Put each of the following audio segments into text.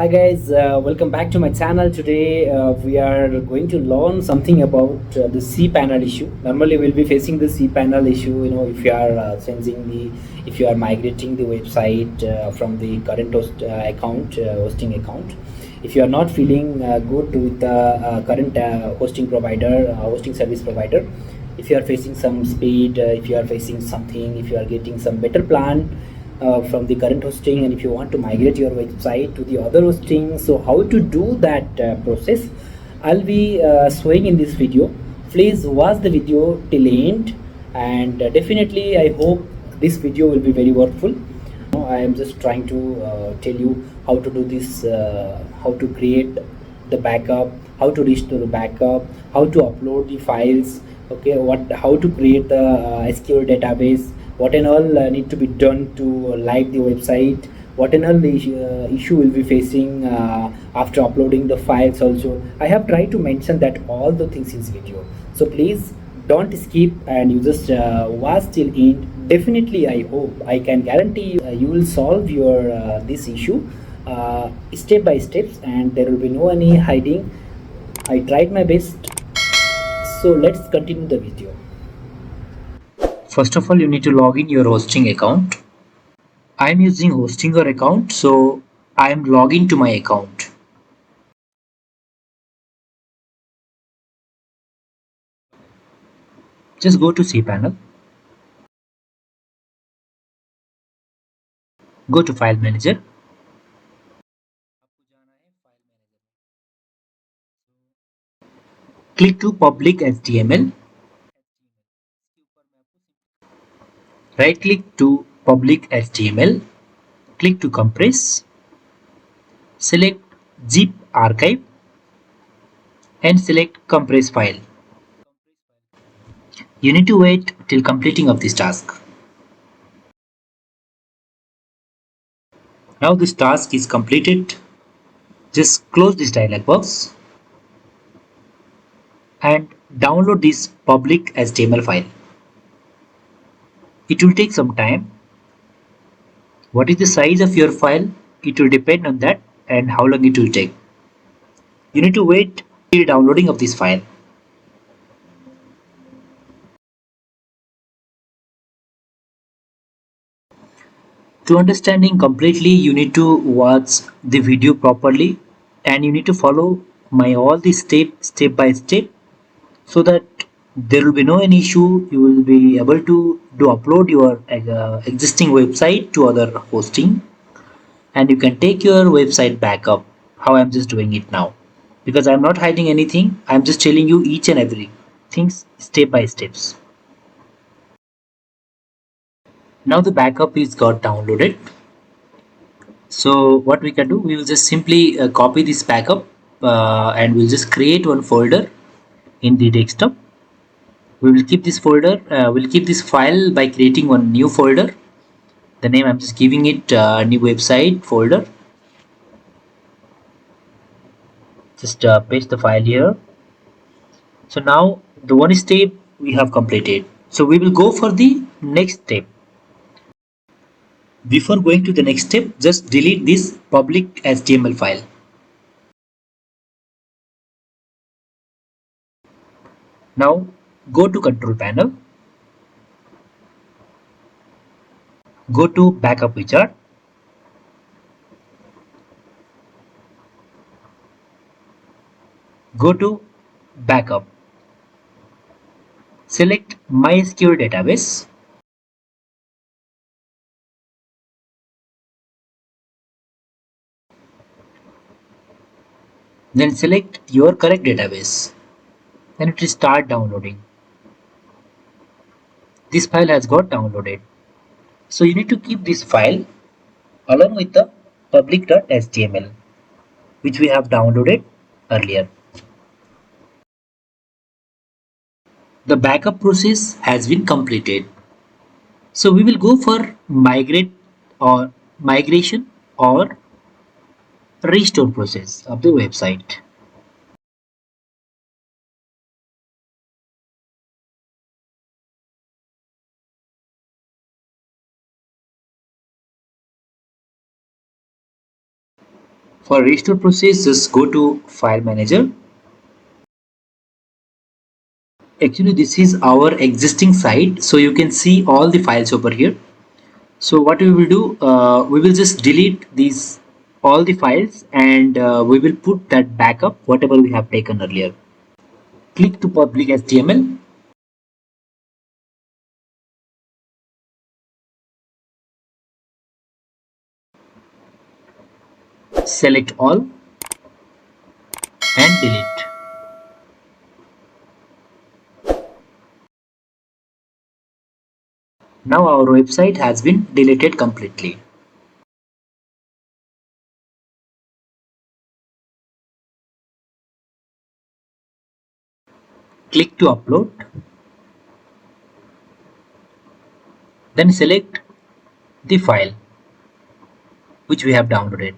Hi guys, welcome back to my channel. Today we are going to learn something about the cPanel issue. Normally we'll be facing the cPanel issue, if you are if you are migrating the website from the current hosting account. If you are not feeling good with the current hosting service provider, if you are facing some speed, if you are facing something, if you are getting some better plan from the current hosting, and if you want to migrate your website to the other hosting, so how to do that process, I'll be showing in this video. Please watch the video till end, and definitely I hope this video will be very worthwhil. I am just trying to tell you how to do this, how to create the backup, how to restore the backup, how to upload the files, okay, how to create the SQL database, what and all need to be done to live the website, what and all the issue will be facing after uploading the files. Also, I have tried to mention that all the things in this video, so please don't skip and you just watch till end. Definitely I hope, I can guarantee you, you will solve your this issue step by steps, and there will be no any hiding. I tried my best, so let's continue the video. First of all, you need to log in your hosting account. I am using Hostinger account, so I am logging to my account. Just go to cPanel, go to File Manager, click to Public HTML, right click to Public HTML, click to Compress, select Zip Archive and select Compress File. You need to wait till completing of this task. Now this task is completed. Just close this dialog box and download this public HTML file. It will take some time. What is the size of your file? It will depend on that and how long it will take. You need to wait till downloading of this file. To understanding completely, you need to watch the video properly and you need to follow my all the step by step, so that there will be no any issue. You will be able to upload your existing website to other hosting, and you can take your website backup, how I'm just doing it now, because I'm not hiding anything. I'm just telling you each and every things step by steps. Now the backup is got downloaded. So what we can do, we will just simply copy this backup and we'll just create one folder in the desktop. We will keep this folder, we'll keep this file by creating one new folder. The name I'm just giving it new website folder. Just paste the file here. So now the one step we have completed. So we will go for the next step. Before going to the next step, just delete this public HTML file. Now go to control panel, go to backup wizard, go to backup, select MySQL Database, then select your correct database. Then it will start downloading. This file has got downloaded. So you need to keep this file along with the public.html, which we have downloaded earlier. The backup process has been completed. So we will go for migration or restore process of the website. For restore process, just go to File Manager. Actually, this is our existing site, so you can see all the files over here. So what we will do, we will just delete these all the files, and we will put that backup whatever we have taken earlier. Click to public HTML. Select all and delete. Now our website has been deleted completely. Click to upload. Then select the file which we have downloaded.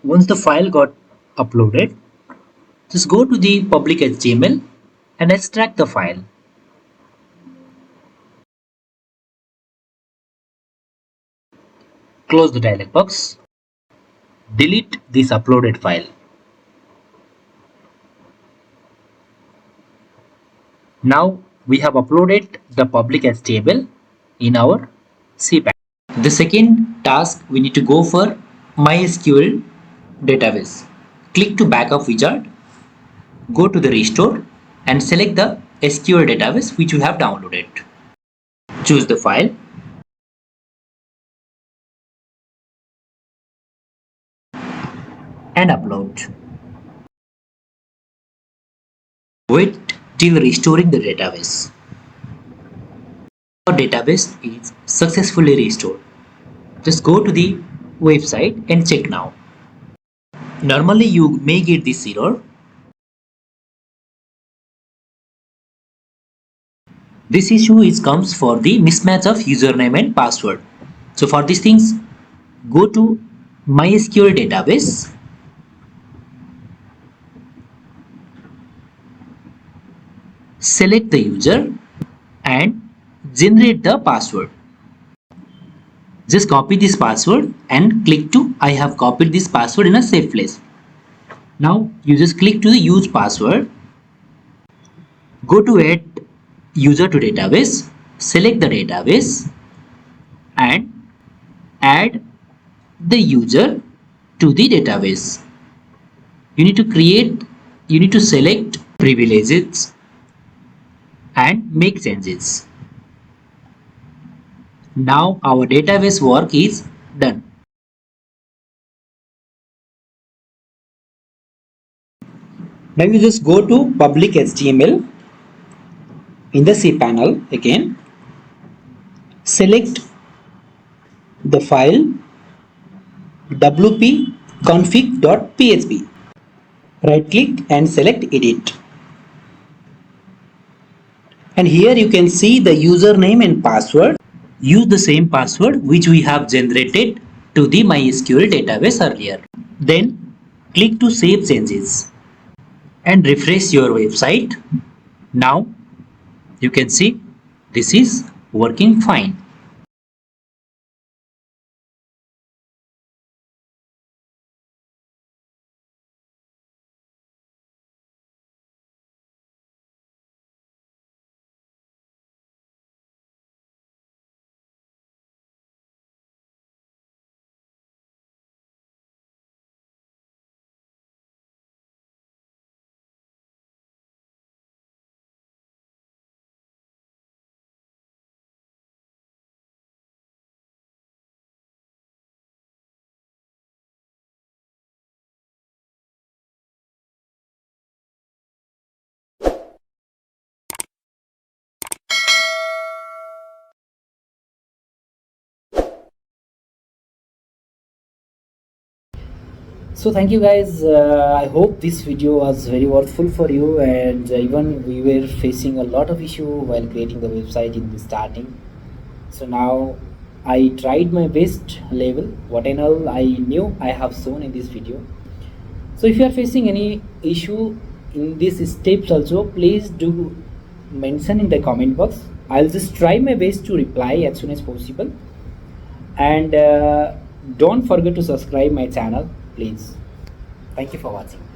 Once the file got uploaded, just go to the public HTML and extract the file. Close the dialog box. Delete this uploaded file. Now we have uploaded the public HTML in our cPanel. The second task, we need to go for MySQL Database. Click to backup wizard, go to the restore and select the SQL database which you have downloaded. Choose the file and upload. Wait till restoring the database. Our database is successfully restored. Just go to the website and check now. Normally you may get this error. This issue comes for the mismatch of username and password. So for these things, go to MySQL database, select the user and generate the password. Just copy this password and click to I have copied this password in a safe place. Now you just click to the use password, go to add user to database, select the database and add the user to the database. You need to select privileges and make changes. Now our database work is done. Now you just go to public HTML in the cPanel again, select the file wp-config.php, right click and select edit. And here you can see the username and password. Use the same password which we have generated to the MySQL database earlier. Then click to save changes and refresh your website. Now you can see this is working fine. So thank you guys. I hope this video was very worthful for you, and even we were facing a lot of issue while creating the website in the starting. So now I tried my best level, what and all I knew I have shown in this video. So if you are facing any issue in these steps also, please do mention in the comment box. I'll just try my best to reply as soon as possible. And don't forget to subscribe my channel, please. Thank you for watching.